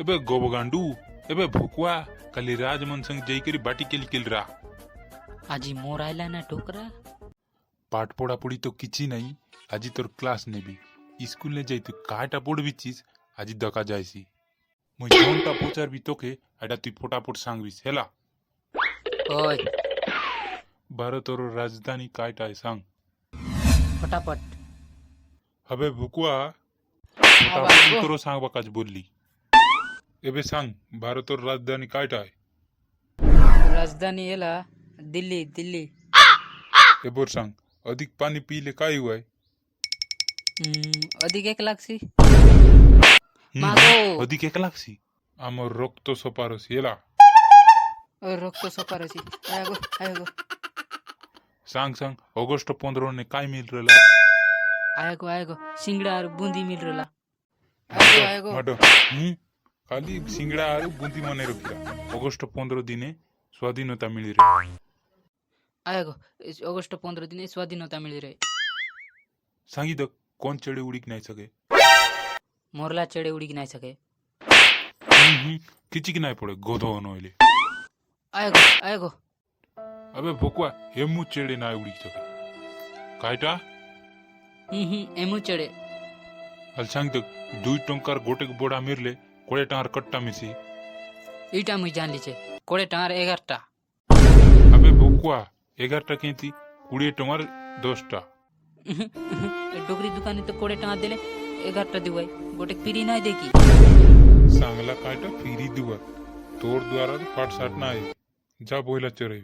एबे गोबगांडू एबे भुकवा काली राजमन संग जईकरी बाटी केल रा आजी मोर आयला ना टोकरा पाठ पढ़ापढ़ी तो किछि नहीं আজি তোর ক্লাস নেবি স্কুলে যাইতে কাটা পড়বি চিস আজি দকা যাইছি মই কোনটা পচারবি তোকে এটা তুই ফটাফট সাংবিস হেলা ओय ভারতের রাজধানী কাইটা সাং फटाफट হবে ভুকুয়া आवाज ফটাফট गो। তোর সাংবা কাজ বললি এবে সাং ভারতের রাজধানী কাইটা राजधानी एला दिल्ली दिल्ली এবার সাং अधिक पानी पीले काय हुआ अधिक 1 लाख सी है मागो अधिक 1 लाख सी আমার রক্ত সপারস হেলা रक्त सपारसी आएगो सांग सांग ऑगस्ट 15 ने काय मिल रहा आएगो सिंगड़ा और बूंदी मिल रहा आएगो मडो खाली सिंगड़ा और बूंदी मने रखिरा ऑगस्ट 15 दिने स्वाधीनता मिली रे आएगो अगस्त 15 दिन स्वाधीनता मिली रहे सांगी द कोण चढे उडीक नाही सके मोरला चढ़े उड़ी नहीं सके किचिक नाही पडे गोधो नोइले आएगो अबे भोकवा हेमू चढे नाही उडीक सके कायटा एमू चढ़े हल सांग द 2 टंकार गोटे बोडा मिरले 20 टंकार कट्टा मिसी ईटा मुई जान लीचे 20 टार 11 टा अबे भोकवा 11 टा केंती 20 टंकार 10 टा डोगरी दुकानी तो 20 टार देले 11 टा दिवाई गोटे पीरी नहीं देखी सांगला कायटा फिरी दुवा तोर द्वारा पाठ साठ नाही जा बोला चरे